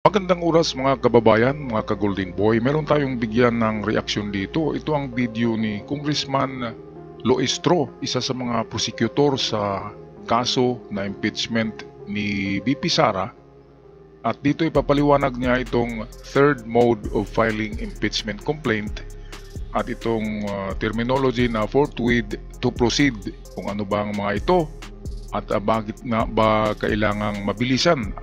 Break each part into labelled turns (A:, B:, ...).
A: Magandang oras mga kababayan, mga ka-Golden Boy. Meron tayong bigyan ng reaksyon dito. Ito ang video ni Congressman Loestro, isa sa mga prosecutor sa kaso na impeachment ni BP Sara. At dito ipapaliwanag niya itong third mode of filing impeachment complaint at itong terminology na forthwith to proceed. Kung ano ba ang mga ito at bakit nga ba kailangang mabilisan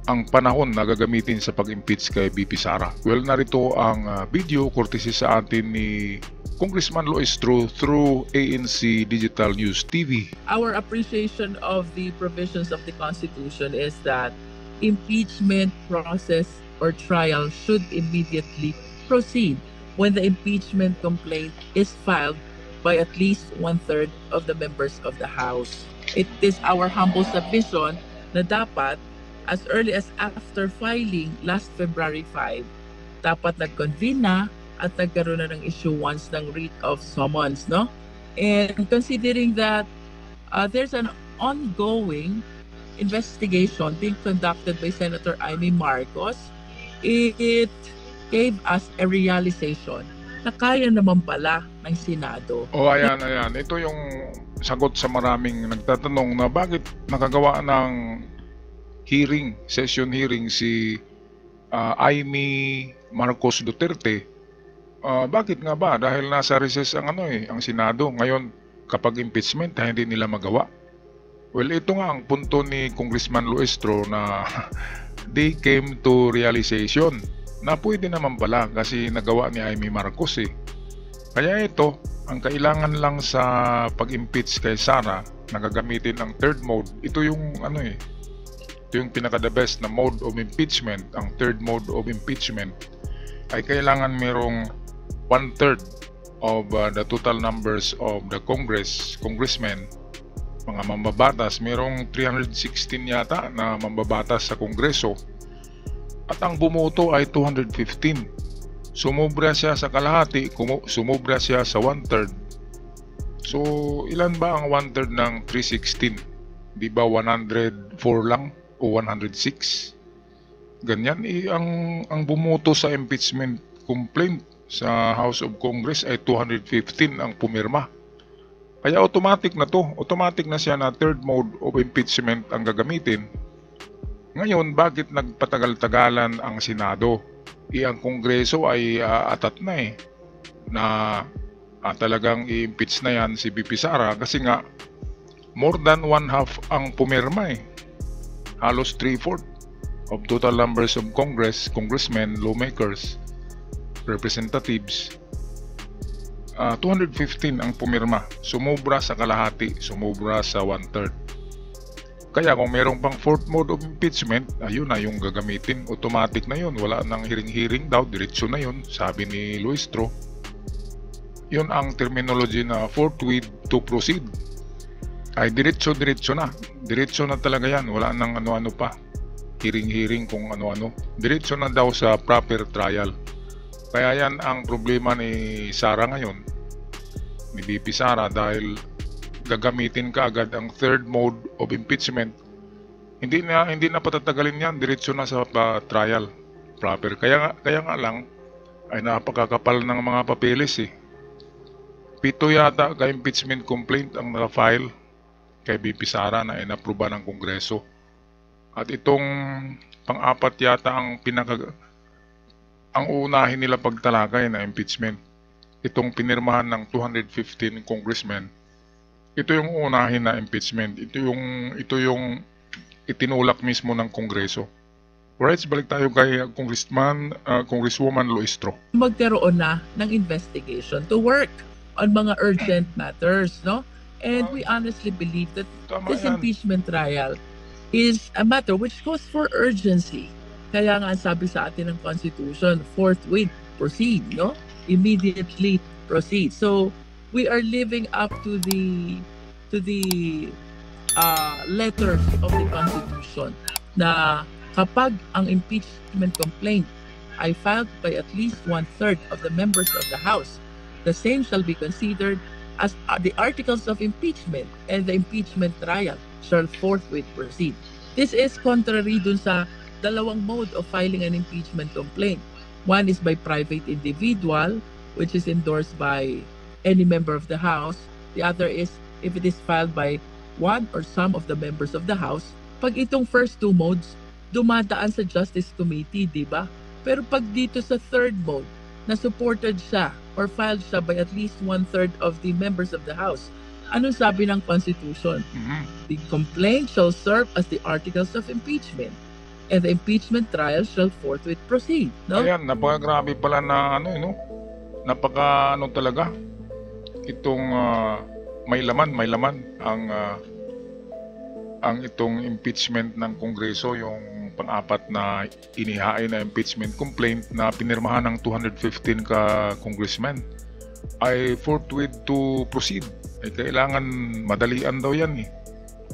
A: ang panahon na gagamitin sa pag-impeach kay BP Sara. Well, narito ang video courtesy sa atin ni Congressman Loestro through ANC Digital News TV.
B: Our appreciation of the provisions of the Constitution is that impeachment process or trial should immediately proceed when the impeachment complaint is filed by at least 1/3 of the members of the House. It is our humble submission na dapat as early as after filing last February 5, dapat nag-convene na at nagkaroon na ng issuance ng writ of summons, no? And considering that there's an ongoing investigation being conducted by Senator Amy Marcos, it gave us a realization na kaya naman pala ng Senado.
A: Ayan. Ito yung sagot sa maraming nagtatanong na bakit nakagawa ng session hearing si Amy Marcos Duterte. Bakit nga ba? Dahil nasa recess ang Senado. Ngayon, kapag impeachment, hindi nila magawa. Well, ito nga ang punto ni Congressman Loestro na they came to realization na pwede naman pala kasi nagawa ni Amy Marcos eh. Kaya ito, ang kailangan lang sa pag-impeach kay Sara na gagamitin ang third mode. Ito yung ito yung pinaka-the best na mode of impeachment. Ang third mode of impeachment ay kailangan merong 1/3 of the total numbers of the congressmen, mga mambabatas. Merong 316 yata na mambabatas sa Kongreso at ang bumoto ay 215. Sumobra siya sa kalahati, sumobra siya sa 1/3. So ilan ba ang 1/3 ng 316? Di ba 104 lang o 106? Ganyan ang bumoto sa impeachment complaint sa House of Congress ay 215 ang pumirma. Kaya automatic na siya na third mode of impeachment ang gagamitin. Ngayon, bakit nagpatagal-tagalan ang Senado? Ang Kongreso ay atat na na talagang i-impeach na yan si BP Sara kasi nga more than 1/2 ang pumirma Halos 3/4 of total numbers of congressmen, lawmakers, representatives. 215 ang pumirma. Sumobra sa kalahati, sumobra sa 1/3. Kaya kung merong pang fourth mode of impeachment, ayun na yung gagamitin. Automatic na yun. Wala nang hearing daw. Diretso na yun, sabi ni Loestro. Yun ang terminology na forthwith to proceed. Ay diretso na. Diretso na talaga yan. Wala nang ano-ano pa. Hearing kung ano-ano. Diretso na daw sa proper trial. Kaya yan ang problema ni Sara ngayon. Ni BP Sara dahil gagamitin ka agad ang third mode of impeachment. Hindi na patatagalin yan. Diretso na sa trial. Proper. Kaya nga lang ay napakakapal ng mga papeles 7 yata ka-impeachment complaint ang naka-file kay BP Sara na inapruba ng Kongreso. At itong pang-apat yata ang uunahin nila pagtalakay na impeachment. Itong pinirmahan ng 215 congressmen. Ito yung uunahin na impeachment. Ito yung itinulak mismo ng Kongreso. Alright, balik tayo kay Congresswoman Loestro.
B: Magkaroon na ng investigation to work on mga urgent matters, no? And we honestly believe that this impeachment trial is a matter which calls for urgency. Kaya nga sabi sa atin ng Constitution, forthwith proceed, no? Immediately proceed. So we are living up to the letters of the Constitution na kapag ang impeachment complaint ay filed by at least 1/3 of the members of the House, the same shall be considered as the articles of impeachment, and the impeachment trial shall forthwith proceed. This is contrary dun sa dalawang mode of filing an impeachment complaint. One is by private individual, which is endorsed by any member of the House. The other is if it is filed by one or some of the members of the House. Pag itong first two modes, dumadaan sa Justice Committee, di ba? Pero pag dito sa third mode, na supported siya or filed siya by at least 1/3 of the members of the House, anong sabi ng Constitution?
A: Mhm.
B: The complaint shall serve as the articles of impeachment, and the impeachment trial shall forthwith proceed. No?
A: Ayan, napakagrabe pala na ano, no? Napaka ano talaga. Itong may laman ang itong impeachment ng Kongreso, yung pang-apat na inihain na impeachment complaint na pinirmahan ng 215 ka congressmen ay forthwith to proceed. Ay kailangan madalian daw yan eh.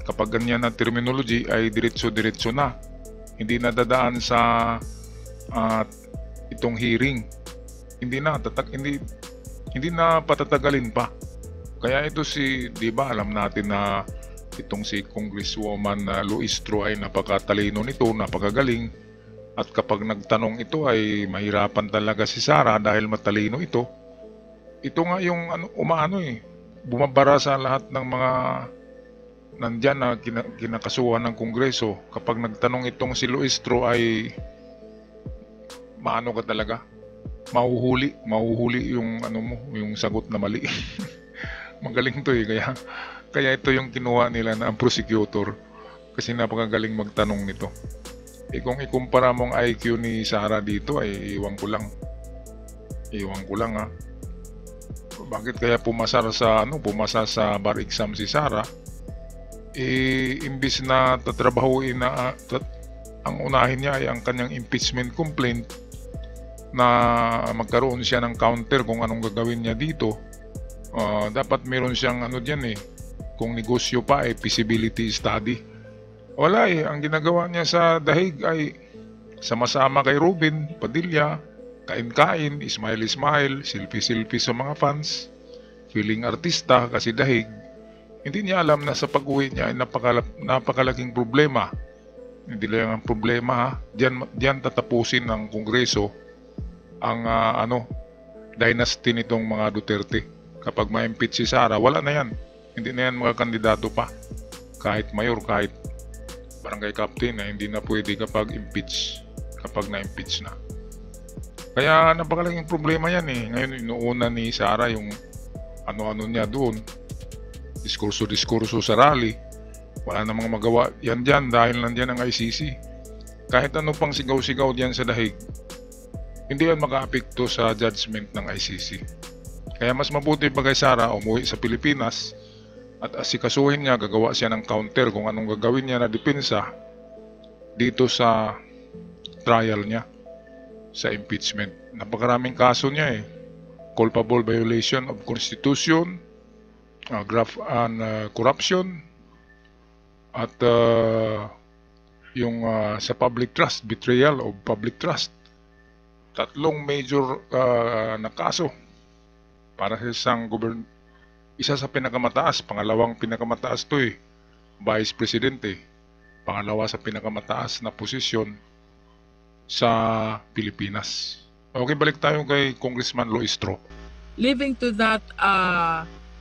A: Kapag ganyan na terminology ay diretso-diretso na. Hindi na dadaan sa itong hearing. Hindi na patatagalin pa. Kaya ito di ba alam natin na itong si Congresswoman Luistro ay napakatalino nito, napakagaling. At kapag nagtanong ito ay mahirapan talaga si Sara dahil matalino ito. Ito nga yung bumabara sa lahat ng mga nandyan na kinakasuhan ng Kongreso. Kapag nagtanong itong si Luistro ay maano ka talaga, mahuhuli yung yung sagot na mali. Magaling to eh, kaya ito yung kinuha nila na ang prosecutor kasi napakagaling magtanong nito. Kung ikumpara mong IQ ni Sara dito ay iwan ko lang ha. Bakit kaya pumasa sa bar exam si Sara? Imbis na tatrabahuin na ang unahin niya ay ang kanyang impeachment complaint na magkaroon siya ng counter kung anong gagawin niya dito. Dapat meron siyang dyan eh, kung negosyo pa ay feasibility study. Wala eh, ang ginagawa niya sa dahig ay sama-sama kay Robin Padilla, kain-kain, smile-smile, selfie-selfie sa mga fans, feeling artista kasi dahig. Hindi niya alam na sa pag-uwi niya ay napakalaking problema. Hindi lang ang problema ha. Diyan tatapusin ng Kongreso ang dynasty nitong mga Duterte. Kapag ma-impeach si Sara, wala na yan. Hindi na yan mga kandidato pa. Kahit mayor, kahit barangay captain na hindi na pwede kapag na-impeach na. Kaya napakalaking problema yan eh. Ngayon inuuna ni Sara yung ano-ano niya doon. Diskurso sa rally. Wala namang magawa yan dyan dahil nandyan ang ICC. Kahit ano pang sigaw-sigaw dyan sa dahig, hindi yan maka-apekto sa judgment ng ICC. Kaya mas mabuti pa kay Sara umuwi sa Pilipinas at asikasuhin niya, gagawa siya ng counter kung anong gagawin niya na depensa dito sa trial niya sa impeachment. Napakaraming kaso niya eh. Culpable violation of Constitution, graft and corruption, at yung sa public trust, betrayal of public trust. Tatlong major na kaso para sa isang isa sa pinakamataas, pangalawang pinakamataas to eh, Vice Presidente, pangalawa sa pinakamataas na posisyon sa Pilipinas. Okay, balik tayo kay Congressman Luistro.
B: Living to that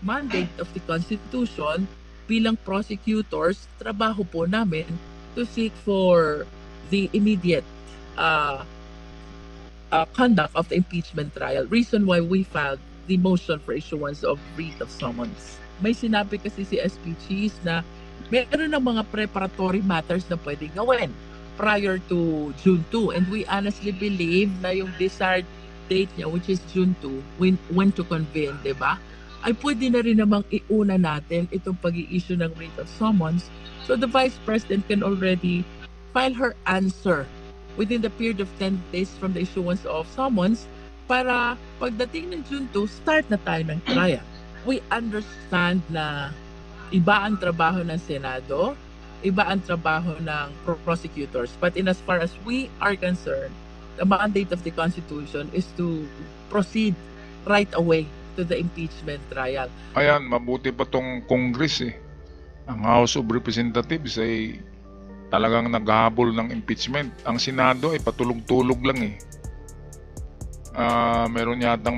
B: mandate of the Constitution, bilang prosecutors, trabaho po namin to seek for the immediate conduct of the impeachment trial. Reason why we filed the motion for issuance of writ of summons. May sinabi kasi si SP Cheese na meron ng mga preparatory matters na pwedeng gawin prior to June 2. And we honestly believe na yung desired date niya, which is June 2, when to convene, di ba? Ay pwede na rin namang iuna natin itong pag-i-issue ng writ of summons. So the Vice President can already file her answer within the period of 10 days from the issuance of summons para pagdating ng June 2, start na tayo ng trial. We understand na iba ang trabaho ng Senado, iba ang trabaho ng prosecutors. But in as far as we are concerned, the mandate of the Constitution is to proceed right away to the impeachment trial.
A: Ayan, mabuti pa tong Congress eh. Ang House of Representatives ay talagang naghahabol ng impeachment. Ang Senado ay patulog-tulog lang eh. Meron yatang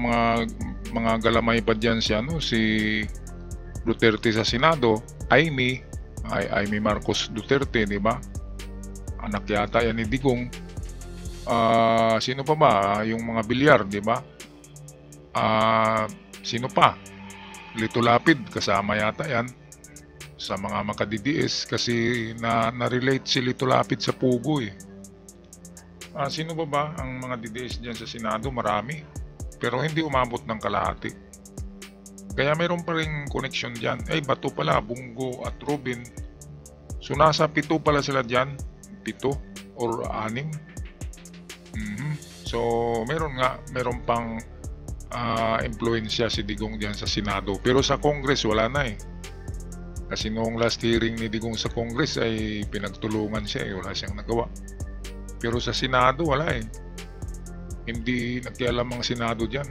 A: mga galamay pa dyan si Duterte sa Senado, Amy Marcos Duterte, di ba? Anak yata yan ni Digong. Sino pa ba? Yung mga bilyar, di ba? Sino pa? Lito Lapid, kasama yata yan sa mga makadidiis kasi na-relate si Lito Lapid sa Pugo eh. Sino ba ang mga DDS dyan sa Senado? Marami. Pero hindi umabot ng kalahati. Kaya mayroon pa rin connection dyan. Bato pala, Bungo at Robin. So nasa 7 pala sila dyan. 7 or 6. So meron pang impluensya si Digong dyan sa Senado. Pero sa Congress wala na eh. Kasi noong last hearing ni Digong sa Congress ay pinagtulungan siya eh. Wala siyang nagawa. Pero sa Senado wala eh. Hindi nakialam ang Senado dyan.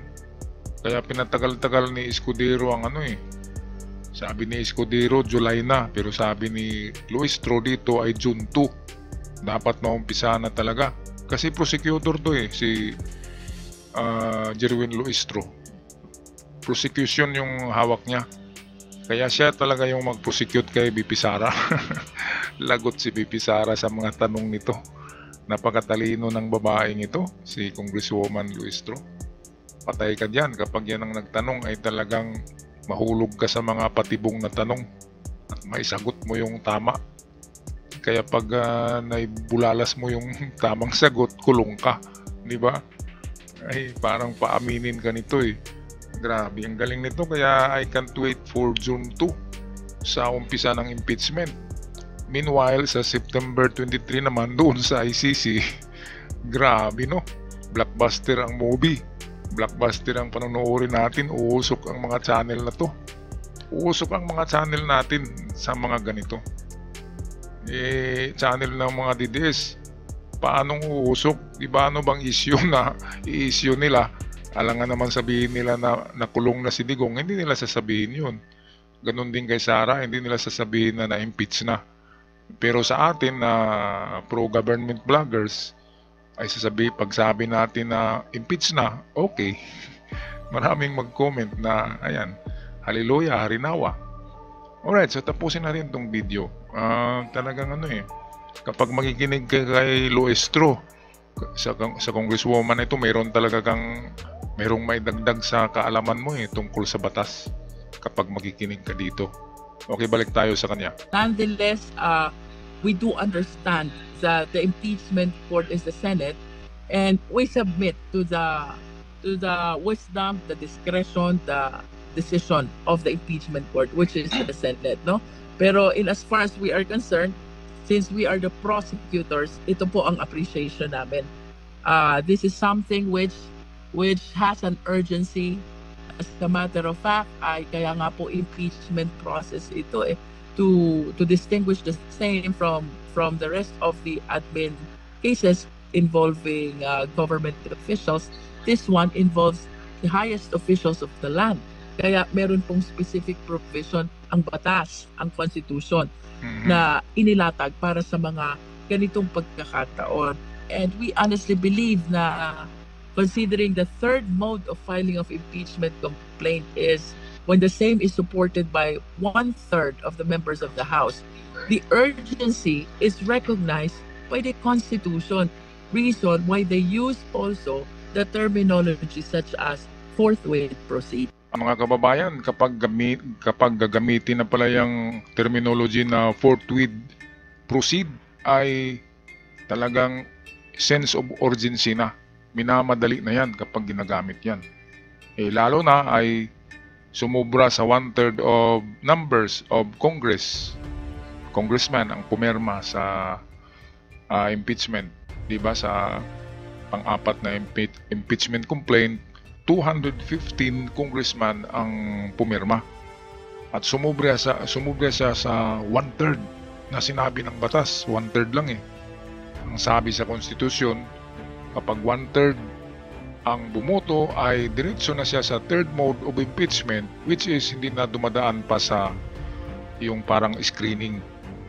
A: Kaya pinatagal-tagal ni Escudero ang sabi ni Escudero July na, pero sabi ni Luistro dito ay June 2. Dapat maumpisa na talaga. Kasi prosecutor to eh, si Jerwin Luistro. Prosecution yung hawak niya. Kaya siya talaga yung mag-prosecute kay BP Sara. Lagot si BP Sara sa mga tanong nito. Napakatalino ng babaeng ito, si Congresswoman Luistro. Patay ka dyan kapag yan ang nagtanong ay talagang mahulog ka sa mga patibong na tanong at maisagot mo yung tama. Kaya pag naibulalas mo yung tamang sagot, kulong ka, di ba? Ay parang paaminin ka nito eh. Grabe, ang galing nito, kaya I can't wait for June 2 sa umpisa ng impeachment. Meanwhile, sa September 23 naman doon sa ICC, grabe no, blockbuster ang movie. Blockbuster ang panonoodin natin, uusok ang mga channel na to. Uusok ang mga channel natin sa mga ganito. Channel ng mga DDS, paanong uusok? Diba ano bang issue na i-issue nila? Alangan naman sabihin nila na nakulong na si Digong, hindi nila sasabihin yun. Ganon din kay Sara, hindi nila sasabihin na na-impeach na. Pero sa atin na pro-government vloggers, ay pagsabi natin na impeach na, okay. Maraming mag-comment na, ayan, hallelujah, harinawa. Alright, so tapusin natin itong video. Talagang kapag magiginig ka kay Luistro, sa Congresswoman ito, merong may dagdag sa kaalaman mo tungkol sa batas kapag magikinig ka dito. Okay, balik tayo sa kanya.
B: Nonetheless, we do understand that the impeachment court is the Senate, and we submit to the wisdom, the discretion, the decision of the impeachment court, which is the Senate, no? Pero in as far as we are concerned, since we are the prosecutors, ito po ang appreciation namin. This is something which has an urgency. As a matter of fact, kaya nga po impeachment process ito to distinguish the same from the rest of the admin cases involving government officials. This one involves the highest officials of the land. Kaya meron pong specific provision ang batas, ang constitution na inilatag para sa mga ganitong pagkakataon. And we honestly believe na considering the third mode of filing of impeachment complaint is when the same is supported by 1/3 of the members of the House, the urgency is recognized by the Constitution, reason why they use also the terminology such as forthwith proceed.
A: Mga kababayan, kapag gagamitin na pala yung terminology na forthwith proceed, ay talagang sense of urgency na. Minamadali na yan kapag ginagamit yan. Lalo na ay sumubra sa 1/3 of numbers of congressman ang pumirma sa impeachment. Diba sa pang-apat na impeachment complaint, 215 congressman ang pumirma. At sumubra siya sa 1/3 na sinabi ng batas. 1/3 lang Ang sabi sa konstitusyon, kapag 1/3 ang bumoto ay diretso na siya sa third mode of impeachment, which is hindi na dumadaan pa sa yung parang screening.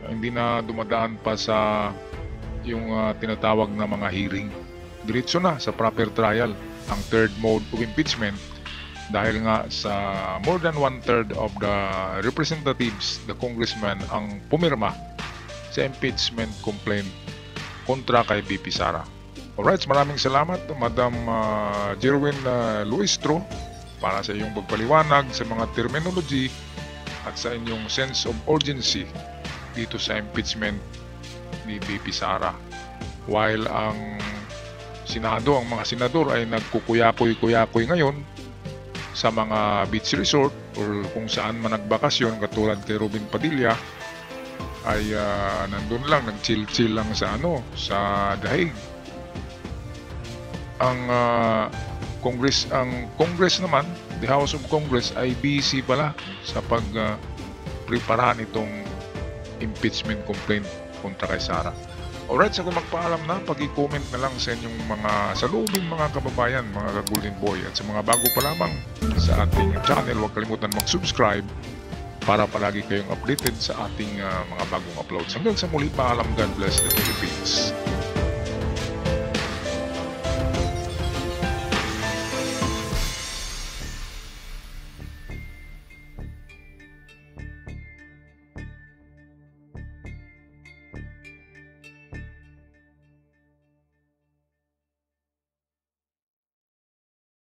A: Hindi na dumadaan pa sa yung tinatawag na mga hearing. Diretso na sa proper trial ang third mode of impeachment dahil nga sa more than one-third of the representatives, the congressman, ang pumirma sa impeachment complaint kontra kay BP Sara. Alright, maraming salamat Madam Jerwin Luistro para sa iyong pagpaliwanag sa mga terminology at sa inyong sense of urgency dito sa impeachment ni BP Sara. While ang Senado, ang mga senador ay nagkukuyakoy-kuyakoy ngayon sa mga beach resort or kung saan man nagbakasyon katulad kay Robin Padilla ay nandun lang, nag-chill-chill lang sa sa Daig. Ang Congress naman, the House of Congress ay busy pala sa pagprepara nitong impeachment complaint kontra kay Sara. Alright, so kung magpaalam na, pag-i-comment na lang sa inyong mga salubing mga kababayan, mga ka-Golden Boy. At sa mga bago pa lamang sa ating channel, huwag kalimutan mag-subscribe para palagi kayong updated sa ating mga bagong uploads. Hanggang sa muli, paalam, God bless the Philippines.